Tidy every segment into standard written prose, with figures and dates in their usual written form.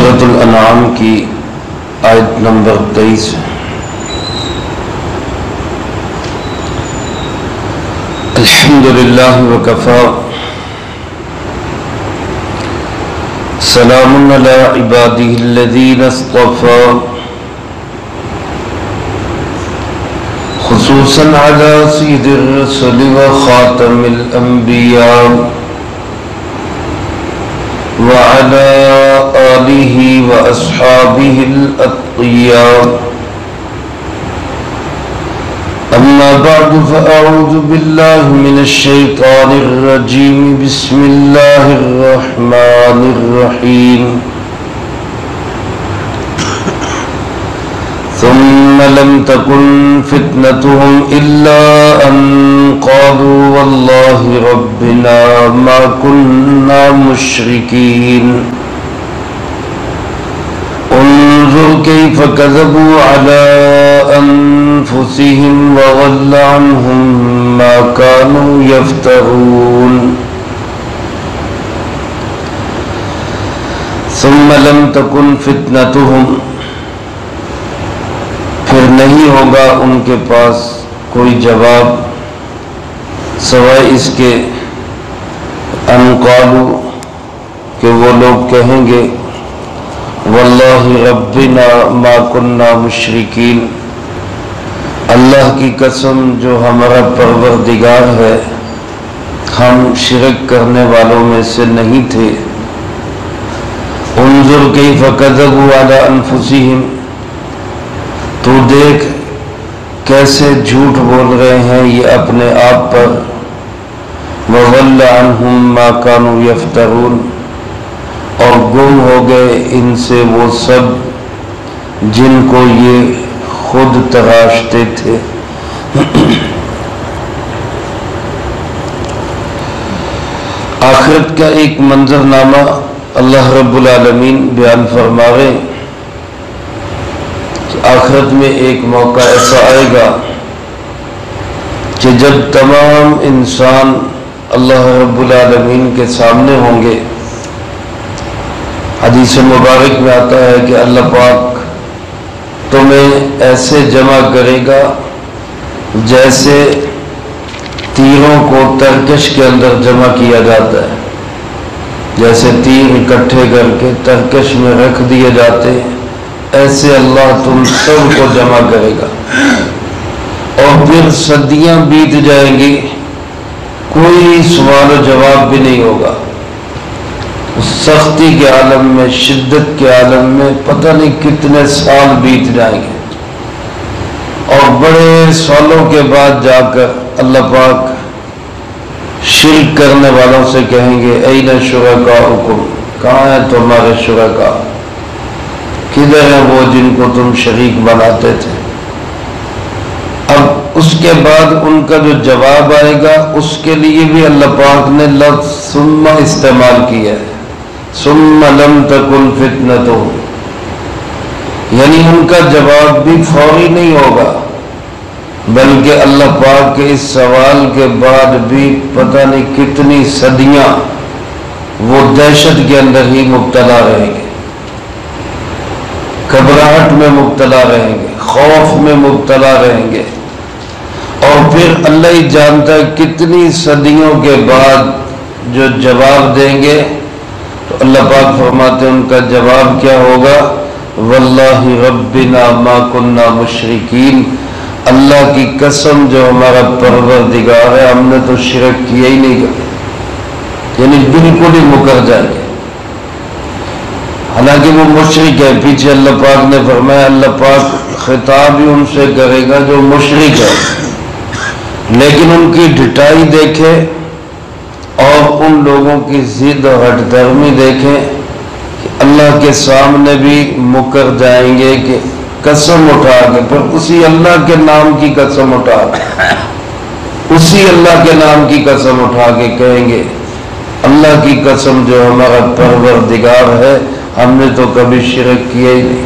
سورۃ الانعام کی آیت نمبر 23 الحمدللہ وکفی سلام علی عبادہ الذین اصطفی خصوصا علی سید الرسل وخاتم الانبیاء وعلى آلہ واصحابہ الاتقیاء اما بعد فاعوذ باللہ من الشیطان الرجیم بسم اللہ الرحمن الرحیم ثم لم تكن فتنتهم إلا أن قالوا والله ربنا ما كنا مشركين انظر كيف كذبوا على أنفسهم وضل عنهم ما كانوا يفترون ثم لم تكن فتنتهم پھر نہیں ہوگا ان کے پاس کوئی جواب سوائے اس کے ان قالوا کہ وہ لوگ کہیں گے واللہ ربنا ما کننا مشرکین اللہ کی قسم جو ہمارا پروردگار ہے ہم شرک کرنے والوں میں سے نہیں تھے انظر کیف کذبوا علی انفسہم تو دیکھ کیسے جھوٹ بول رہے ہیں یہ اپنے آپ پر وَضَلَّ عَنْهُمْ مَا كَانُوا يَفْتَرُونَ اور گم ہو گئے ان سے وہ سب جن کو یہ خود تراشتے تھے آخرت کا ایک منظرنامہ اللہ رب العالمین بیان فرماوے آخرت میں ایک موقع ایسا آئے گا کہ جب تمام انسان اللہ رب العالمین کے سامنے ہوں گے حدیث مبارک میں آتا ہے کہ اللہ پاک تمہیں ایسے جمع کرے گا جیسے تیروں کو ترکش کے اندر جمع کیا جاتا ہے جیسے تیر اکٹھے کر کے ترکش میں رکھ دیے جاتے ہیں ایسے اللہ تم سب کو جمع کرے گا اور پھر صدیاں بیت جائیں گی کوئی سوال و جواب بھی نہیں ہوگا اس سختی کے عالم میں شدت کے عالم میں پتہ نہیں کتنے سال بیت جائیں گے اور بڑے سالوں کے بعد جا کر اللہ پاک شرک کرنے والوں سے کہیں گے این شرکاؤکم کہاں ہیں تمہارے شرکاء کدھر ہیں وہ جن کو تم شریک بناتے تھے اب اس کے بعد ان کا جو جواب آئے گا اس کے لیے بھی اللہ پاک نے لفظ ثم استعمال کیا ہے ثم لم تکن فتنتہم یعنی ان کا جواب بھی فوری نہیں ہوگا بلکہ اللہ پاک کے اس سوال کے بعد بھی پتہ نہیں کتنی صدیاں وہ دہشت کے اندر ہی مبتلا رہیں گے گھبراہٹ میں مبتلا رہیں گے خوف میں مبتلا رہیں گے اور پھر اللہ ہی جانتا ہے کتنی صدیوں کے بعد جو جواب دیں گے تو اللہ پاک فرماتے ہیں ان کا جواب کیا ہوگا واللہ ربنا ما کننا مشرکین اللہ کی قسم جو ہمارا پروردگار ہے ہم نے تو شرک کیا ہی نہیں یعنی بالکل ہی مکر جائیں گے حالانکہ وہ مشرک ہے پیچھے اللہ پاک نے فرمایا اللہ پاک خطاب ہی ان سے کرے گا جو مشرک ہے لیکن ان کی ڈٹائی دیکھے اور ان لوگوں کی ضد اور ہٹ دھرمی دیکھیں کہ اللہ کے سامنے بھی مکر جائیں گے کہ قسم اٹھا کے پر اسی اللہ کے نام کی قسم اٹھا کے اسی اللہ کے نام کی قسم اٹھا کے کہیں گے اللہ کی قسم جو ہمارا پروردگار ہے ہم نے تو کبھی شرک کیا ہی نہیں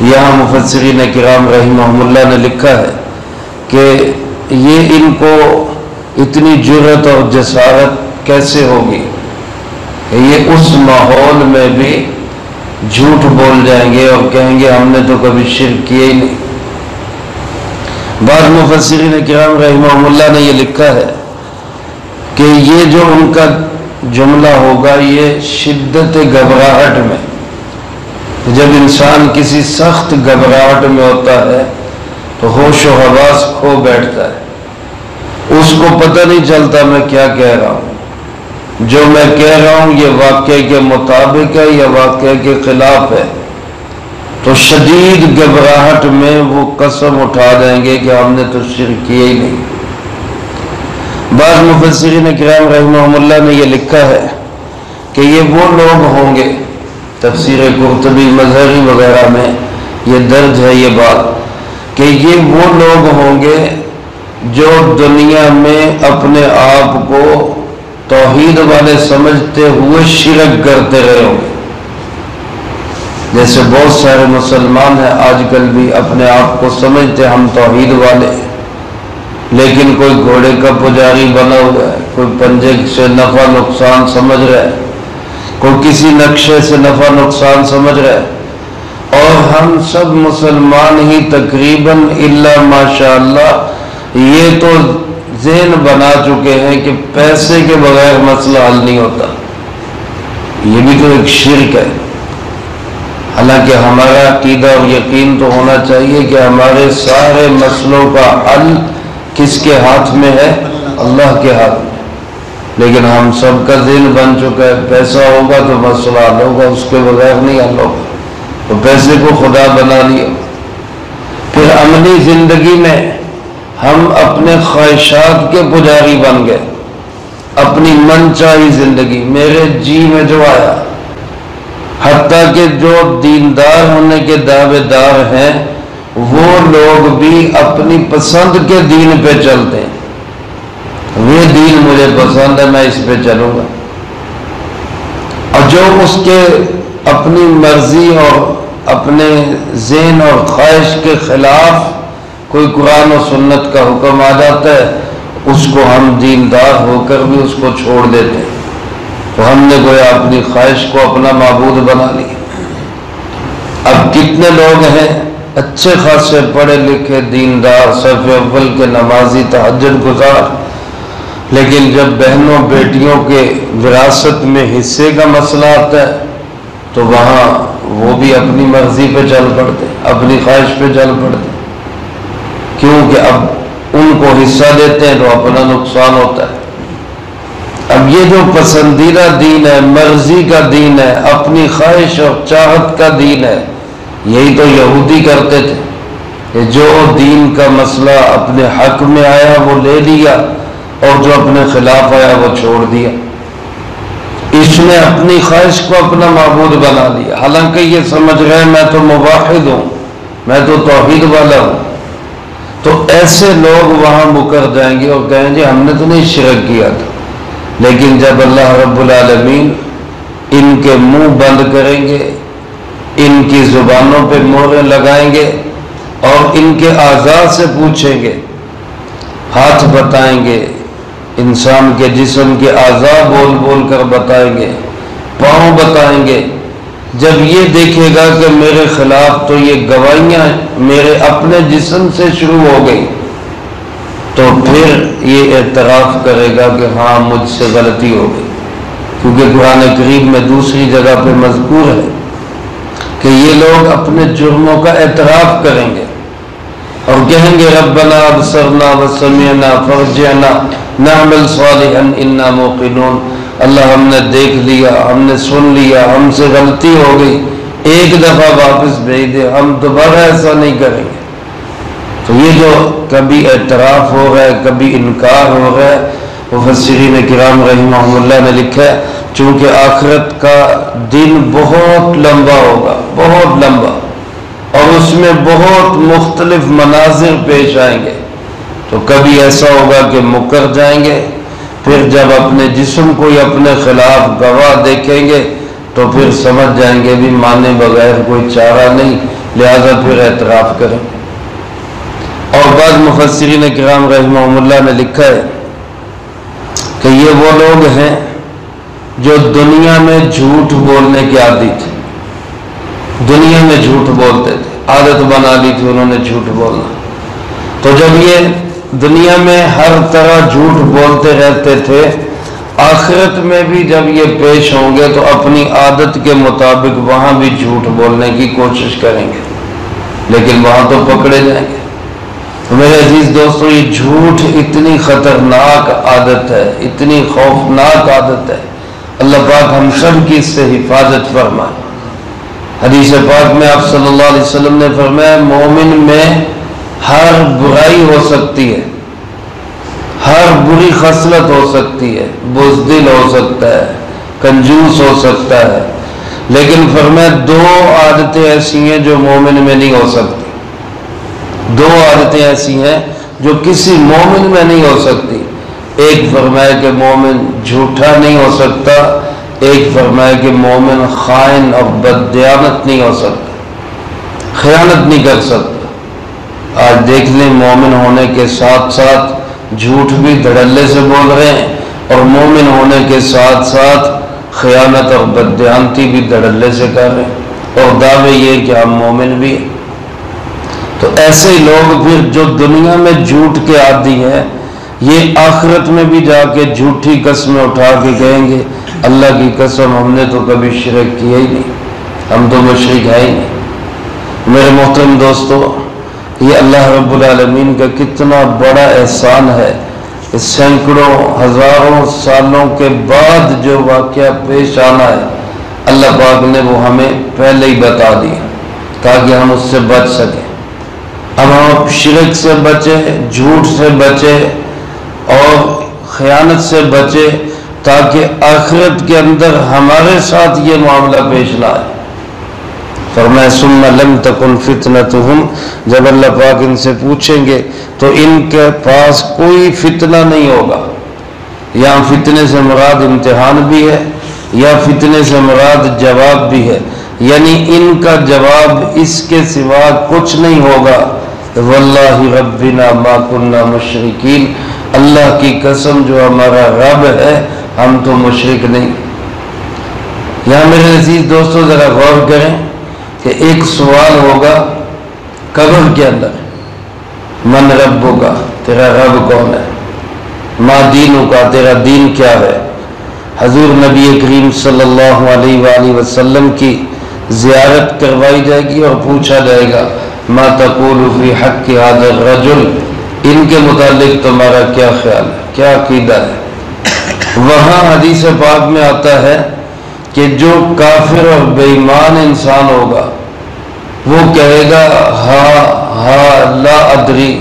یہاں مفسرین کرام رحمہم اللہ نے لکھا ہے کہ یہ ان کو اتنی جرأت اور جسارت کیسے ہوگی؟ یہ اس ماحول میں بھی جھوٹ بول جائیں گے اور کہیں گے ہم نے تو کبھی شرک کیا ہی نہیں۔ بعض مفسرین کرام رحمہم اللہ نے یہ لکھا ہے کہ یہ جو ان کا جملہ ہوگا یہ شدت گھبراہٹ میں، جب انسان کسی سخت گھبراہٹ میں ہوتا ہے تو ہوش و حواس کھو بیٹھتا ہے، اس کو پتہ نہیں چلتا میں کیا کہہ رہا ہوں، جو میں کہہ رہا ہوں یہ واقعے کے مطابق ہے یا واقعے کے خلاف ہے، تو شدید گھبراہٹ میں وہ قسم اٹھا دیں گے کہ ہم نے تو شرک کیا ہی نہیں۔ بعض مفسرین کرام رحمہم اللہ نے یہ لکھا ہے کہ یہ وہ لوگ ہوں گے، تفسیر قرطبی مظہری وغیرہ میں یہ درج ہے یہ بات، کہ یہ وہ لوگ ہوں گے جو دنیا میں اپنے آپ کو توحید والے سمجھتے ہوئے شرک کرتے رہے ہوں گے۔ جیسے بہت سارے مسلمان ہیں آج کل بھی اپنے آپ کو سمجھتے ہم توحید والے ہیں، لیکن کوئی گھوڑے کا پجاری بنا ہوا ہے، کوئی پنجے سے نفع نقصان سمجھ رہا ہے، کوئی کسی نقشے سے نفع نقصان سمجھ رہا ہے، اور ہم سب مسلمان ہی تقریباً الا ماشاء اللہ یہ تو ذہن بنا چکے ہیں کہ پیسے کے بغیر مسئلہ حل نہیں ہوتا۔ یہ بھی تو ایک شرک ہے۔ حالانکہ ہمارا عقیدہ اور یقین تو ہونا چاہیے کہ ہمارے سارے مسئلوں کا حل کس کے ہاتھ میں ہے؟ اللہ کے ہاتھ میں۔ لیکن ہم سب کا ذہن بن چکا ہے پیسہ ہوگا تو مسئلہ حل ہوگا، اس کے بغیر نہیں حل ہوگا، تو پیسے کو خدا بنا لیا۔ پھر عملی زندگی میں ہم اپنے خواہشات کے پجاری بن گئے، اپنی من چاہی زندگی، میرے جی میں جو آیا۔ حتیٰ کہ جو دیندار ہونے کے دعوے دار ہیں وہ لوگ بھی اپنی پسند کے دین پہ چلتے ہیں، وہ دین مجھے پسند ہے میں اس پہ چلوں گا، اور جو اس کے اپنی مرضی اور اپنے ذہن اور خواہش کے خلاف کوئی قرآن و سنت کا حکم آ جاتا ہے اس کو ہم دیندار ہو کر بھی اس کو چھوڑ دیتے ہیں، تو ہم نے گویا اپنی خواہش کو اپنا معبود بنا لیا۔ اب کتنے لوگ ہیں اچھے خاصے پڑھے لکھے دیندار صف اول کے نمازی تہجد گزار، لیکن جب بہنوں بیٹیوں کے وراثت میں حصے کا مسئلہ آتا ہے تو وہاں وہ بھی اپنی مرضی پہ چل پڑتے، اپنی خواہش پہ چل پڑتے، کیونکہ اب ان کو حصہ دیتے ہیں تو اپنا نقصان ہوتا ہے۔ اب یہ جو پسندیدہ دین ہے، مرضی کا دین ہے، اپنی خواہش اور چاہت کا دین ہے، یہی تو یہودی کرتے تھے کہ جو دین کا مسئلہ اپنے حق میں آیا وہ لے لیا اور جو اپنے خلاف آیا وہ چھوڑ دیا۔ اس نے اپنی خواہش کو اپنا معبود بنا لیا، حالانکہ یہ سمجھ رہے میں تو موحد ہوں، میں تو توحید والا ہوں۔ تو ایسے لوگ وہاں مکر جائیں گے اور کہیں گے ہم نے تو نہیں شرک کیا تھا، لیکن جب اللہ رب العالمین ان کے منہ بند کریں گے، ان کی زبانوں پہ مہریں لگائیں گے اور ان کے اعضاء سے پوچھیں گے، ہاتھ بتائیں گے، انسان کے جسم کے اعضاء بول بول کر بتائیں گے، پاؤں بتائیں گے، جب یہ دیکھے گا کہ میرے خلاف تو یہ گواہیاں میرے اپنے جسم سے شروع ہو گئی، تو پھر یہ اعتراف کرے گا کہ ہاں مجھ سے غلطی ہو گئی، کیونکہ قرآن کریم میں دوسری جگہ پہ مذکور ہے کہ یہ لوگ اپنے جرموں کا اعتراف کریں گے اور کہیں گے ربنا ابصرنا وسمعنا فرجعنا نعمل صالحا انا موقنون، اللہ ہم نے دیکھ لیا، ہم نے سن لیا، ہم سے غلطی ہو گئی، ایک دفعہ واپس بھیج دے، ہم دوبارہ ایسا نہیں کریں گے۔ تو یہ جو کبھی اعتراف ہو رہا ہے کبھی انکار ہو رہا ہے، مفسرین کرام رحمہم اللہ نے لکھا ہے چونکہ آخرت کا دن بہت لمبا ہوگا، بہت لمبا، اور اس میں بہت مختلف مناظر پیش آئیں گے، تو کبھی ایسا ہوگا کہ مکر جائیں گے، پھر جب اپنے جسم کو یا اپنے خلاف گواہ دیکھیں گے تو پھر سمجھ جائیں گے بھی مانے بغیر کوئی چارہ نہیں، لہذا پھر اعتراف کریں۔ اور بعض مفسرین کرام رحمہم اللہ نے لکھا ہے کہ یہ وہ لوگ ہیں جو دنیا میں جھوٹ بولنے کے عادی تھے، دنیا میں جھوٹ بولتے تھے، عادت بنا لی تھی انہوں نے جھوٹ بولنا. تو جب یہ دنیا میں ہر طرح جھوٹ بولتے رہتے تھے، آخرت میں بھی جب یہ پیش ہوں گے تو اپنی عادت کے مطابق وہاں بھی جھوٹ بولنے کی کوشش کریں گے، لیکن وہاں تو پکڑے جائیں گے. میرے عزیز دوستو، یہ جھوٹ اتنی خطرناک عادت ہے، اتنی خوفناک عادت ہے. اللہ پاک ہم سب کی اس سے حفاظت فرمائے. حدیث پاک میں آپ صلی اللہ علیہ وسلم نے فرمایا مومن میں ہر برائی ہو سکتی ہے، ہر بری خصلت ہو سکتی ہے، بزدل ہو سکتا ہے، کنجوس ہو سکتا ہے، لیکن فرمایا دو عادتیں ایسی ہیں جو مومن میں نہیں ہو سکتی. دو عادتیں ایسی ہیں جو کسی مومن میں نہیں ہو سکتی. ایک فرمایا کہ مومن جھوٹا نہیں ہو سکتا، ایک فرمایا کہ مومن خائن اور بددیانت نہیں ہو سکتا، خیانت نہیں کر سکتا. آج دیکھ لیں مومن ہونے کے ساتھ ساتھ جھوٹ بھی دھڑلے سے بول رہے ہیں، اور مومن ہونے کے ساتھ ساتھ خیانت اور بددیانتی بھی دھڑلے سے کر رہے ہیں، اور دعوے یہ کہ ہم مومن بھی ہیں. تو ایسے لوگ پھر جو دنیا میں جھوٹ کے عادی ہیں، یہ آخرت میں بھی جا کے جھوٹی قسمیں اٹھا کے کہیں گے اللہ کی قسم ہم نے تو کبھی شرک کیا ہی نہیں، ہم تو مشرک ہے ہی نہیں. میرے محترم دوستو، یہ اللہ رب العالمین کا کتنا بڑا احسان ہے. اس سینکڑوں ہزاروں سالوں کے بعد جو واقعہ پیش آنا ہے، اللہ پاک نے وہ ہمیں پہلے ہی بتا دیا تاکہ ہم اس سے بچ سکیں. اب ہم شرک سے بچے، جھوٹ سے بچے اور خیانت سے بچے، تاکہ آخرت کے اندر ہمارے ساتھ یہ معاملہ پیش نہ آئے. فرمایا ثم لم تکن فتنتہم، جب اللہ پاک ان سے پوچھیں گے تو ان کے پاس کوئی فتنہ نہیں ہوگا. یہاں فتنے سے مراد امتحان بھی ہے، یا فتنے سے مراد جواب بھی ہے، یعنی ان کا جواب اس کے سوا کچھ نہیں ہوگا. واللہ ربنا ما کننا مشرکین، اللہ کی قسم جو ہمارا رب ہے ہم تو مشرک نہیں. یہاں میرے عزیز دوستو ذرا غور کریں کہ ایک سوال ہوگا قبر کے اندر، من ربک، تیرا رب کون ہے؟ ما دینک، تیرا دین کیا ہے؟ حضور نبی کریم صلی اللہ علیہ وآلہ وسلم کی زیارت کروائی جائے گی اور پوچھا جائے گا ما تقول فی حق ھذا الرجل، ان کے متعلق تمہارا کیا خیال ہے، کیا عقیدہ ہے؟ وہاں حدیث پاک میں آتا ہے کہ جو کافر اور بے ایمان انسان ہوگا وہ کہے گا ہا لا ادری،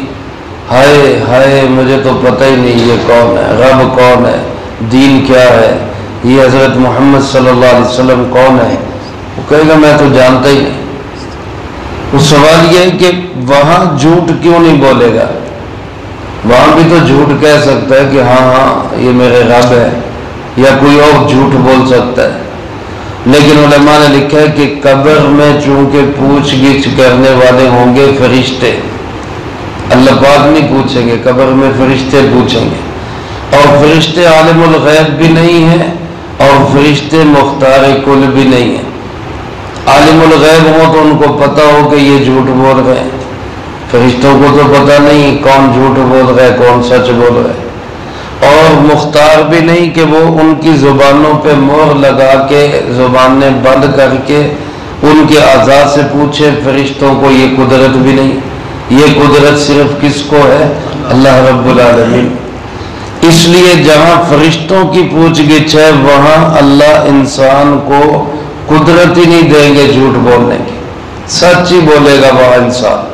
ہائے ہائے مجھے تو پتہ ہی نہیں یہ کون ہے، رب کون ہے، دین کیا ہے، یہ حضرت محمد صلی اللہ علیہ وسلم کون ہے. وہ کہے گا میں تو جانتا ہی نہیں. وہ سوال یہ ہے کہ وہاں جھوٹ کیوں نہیں بولے گا؟ وہاں بھی تو جھوٹ کہہ سکتا ہے کہ ہاں یہ میرے رب ہے، یا کوئی اور جھوٹ بول سکتا ہے. لیکن علماء نے لکھا ہے کہ قبر میں چونکہ پوچھ گچھ کرنے والے ہوں گے فرشتے، اللہ پاک نہیں پوچھیں گے، قبر میں فرشتے پوچھیں گے. اور فرشتے عالم الغیب بھی نہیں ہیں اور فرشتے مختار کل بھی نہیں ہیں. عالم الغیب ہو تو ان کو پتہ ہو کہ یہ جھوٹ بول رہے ہیں، فرشتوں کو تو پتہ نہیں کون جھوٹ بول رہا ہے کون سچ بول رہا ہے. اور مختار بھی نہیں کہ وہ ان کی زبانوں پہ مہر لگا کے زبانیں بند کر کے ان کے اعضاء سے پوچھے. فرشتوں کو یہ قدرت بھی نہیں. یہ قدرت صرف کس کو ہے؟ اللہ رب العالمین. اس لیے جہاں فرشتوں کی پوچھ گچھ ہے وہاں اللہ انسان کو قدرت ہی نہیں دیں گے جھوٹ بولنے کی، سچ ہی بولے گا وہ انسان.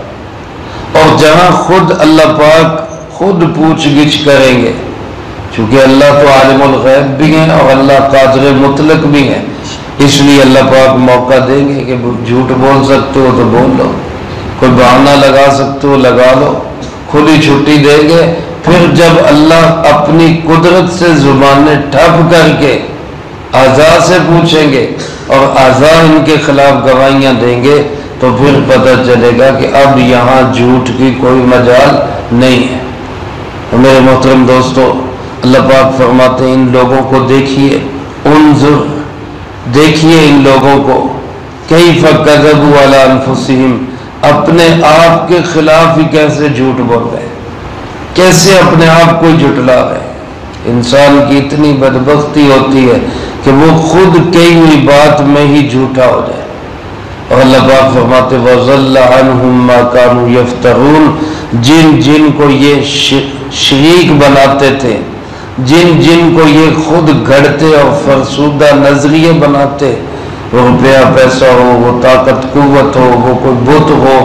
اور جہاں خود اللہ پاک خود پوچھ گچھ کریں گے، چونکہ اللہ تو عالم الغیب بھی ہیں اور اللہ قادر مطلق بھی ہیں، اس لیے اللہ پاک موقع دیں گے کہ جھوٹ بول سکتے ہو تو بول لو، کوئی بہانہ لگا سکتے ہو لگا لو، کھلی چھٹی دیں گے. پھر جب اللہ اپنی قدرت سے زبانیں ٹھپ کر کے اعضاء سے پوچھیں گے اور اعضاء ان کے خلاف گواہیاں دیں گے تو پھر پتہ چلے گا کہ اب یہاں جھوٹ کی کوئی مجال نہیں ہے. میرے محترم دوستو، اللہ پاک فرماتے ہیں ان لوگوں کو دیکھیے، انظر، دیکھیے ان لوگوں کو کیف کذبوا علی انفسہم، اپنے آپ کے خلاف ہی کیسے جھوٹ بول رہے، کیسے اپنے آپ کو جھٹلا رہے۔ انسان کی اتنی بدبختی ہوتی ہے کہ وہ خود کہی ہوئی بات میں ہی جھوٹا ہو جائے۔ اور اللہ پاک فرماتے وَضَلَّ عَنْهُمْ مَا كَانُوا يَفْتَرُونَ، جن جن کو یہ شریک بناتے تھے، جن جن کو یہ خود گھڑتے اور فرسودہ نظریے بناتے، وہ روپیہ پیسہ ہو، وہ طاقت قوت ہو، وہ کوئی بت ہو،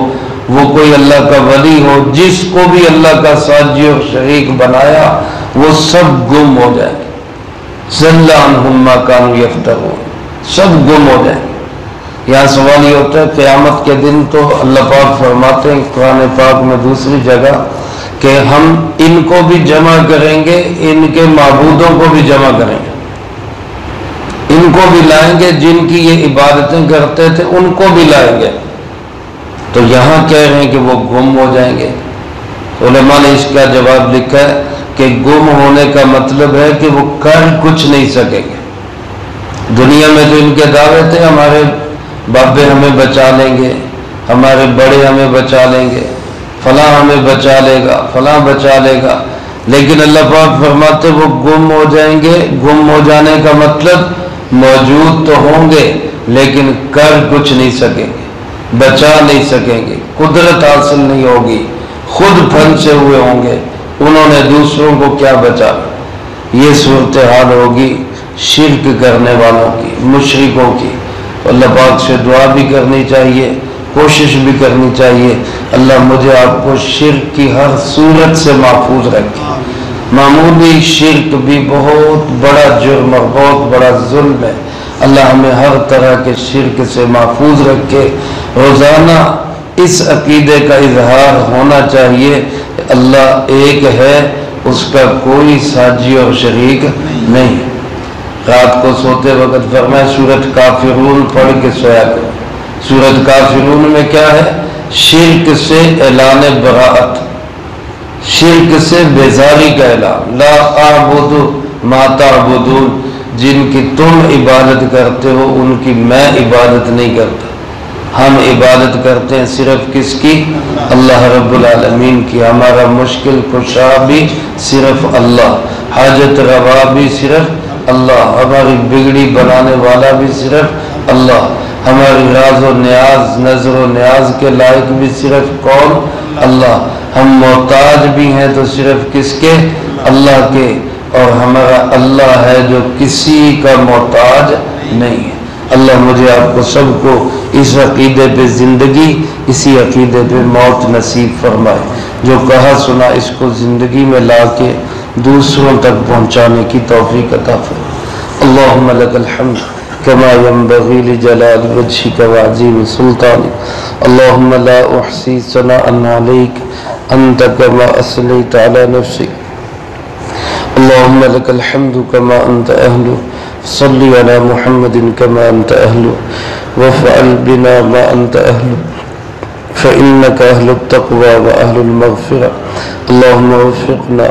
وہ کوئی اللہ کا ولی ہو، جس کو بھی اللہ کا ساجی اور شریک بنایا وہ سب گم ہو جائے۔ ضَلَّ عَنْهُمْ مَا كَانُوا يَفْتَرُونَ، سب گم ہو جائیں۔ یہاں سوال یہ ہوتا ہے قیامت کے دن تو اللہ پاک فرماتے ہیں قرآن پاک میں دوسری جگہ کہ ہم ان کو بھی جمع کریں گے، ان کے معبودوں کو بھی جمع کریں گے، ان کو بھی لائیں گے، جن کی یہ عبادتیں کرتے تھے ان کو بھی لائیں گے۔ تو یہاں کہہ رہے ہیں کہ وہ گم ہو جائیں گے۔ علماء نے اس کا جواب لکھا ہے کہ گم ہونے کا مطلب ہے کہ وہ کر کچھ نہیں سکیں گے۔ دنیا میں تو ان کے دعوے تھے ہمارے بابے ہمیں بچا لیں گے، ہمارے بڑے ہمیں بچا لیں گے، فلاں ہمیں بچا لے گا، فلاں بچا لے گا، لیکن اللہ پاک فرماتے وہ گم ہو جائیں گے۔ گم ہو جانے کا مطلب موجود تو ہوں گے لیکن کر کچھ نہیں سکیں گے، بچا نہیں سکیں گے، قدرت حاصل نہیں ہوگی، خود پھنسے ہوئے ہوں گے، انہوں نے دوسروں کو کیا بچا۔ یہ صورتحال ہوگی شرک کرنے والوں کی، مشرکوں کی۔ اللہ پاک سے دعا بھی کرنی چاہیے، کوشش بھی کرنی چاہیے اللہ مجھے آپ کو شرک کی ہر صورت سے محفوظ رکھے۔ معمولی شرک بھی بہت بڑا جرم اور بہت بڑا ظلم ہے، اللہ ہمیں ہر طرح کے شرک سے محفوظ رکھے۔ روزانہ اس عقیدے کا اظہار ہونا چاہیے کہ اللہ ایک ہے، اس کا کوئی ساجی اور شریک نہیں۔ رات کو سوتے وقت فرمایا سورۃ کافرون پڑھ کے سویا کرو۔ سورۃ کافرون میں کیا ہے؟ شرک سے اعلان براءت، شرک سے بیزاری کا اعلان۔ لا اعبد ما تعبدون، جن کی تم عبادت کرتے ہو ان کی میں عبادت نہیں کرتا، ہم عبادت کرتے ہیں صرف کس کی؟ اللہ رب العالمین کی۔ ہمارا مشکل کشا بھی صرف اللہ، حاجت روا بھی صرف اللہ، ہماری بگڑی بنانے والا بھی صرف اللہ، ہماری راز و نیاز، نظر و نیاز کے لائق بھی صرف کون؟ اللہ۔ ہم محتاج بھی ہیں تو صرف کس کے؟ اللہ کے، اور ہمارا اللہ ہے جو کسی کا محتاج نہیں ہے۔ اللہ مجھے آپ کو سب کو اس عقیدے پہ زندگی، اسی عقیدے پہ موت نصیب فرمائے۔ جو کہا سنا اس کو زندگی میں لا کے دوسروں تک پہنچانے کی توفیق عطا فرمائے۔ اللہم لک الحمد کما ینبغی لجلال وجہک وعظیم سلطانک، اللہم لا احصی ثناء علیک انت کما اثنیت علی نفسک، اللہم لک الحمد کما انت اہل، صلی علی محمد کما انت اہل، وفعل بنا ما انت اہل، فإنک اہل التقوی و اہل المغفرہ، اللہم وفقنا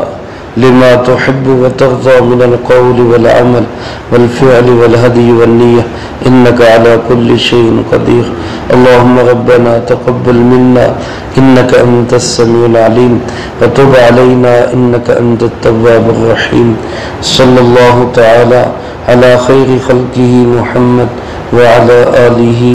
لما تحب وترضى من القول والعمل والفعل والهدي والنية إنك على كل شيء قدير، اللهم ربنا تقبل منا إنك أنت السميع العليم وتب علينا إنك أنت التواب الرحيم، صلى الله تعالى على خير خلقه محمد وعلى آله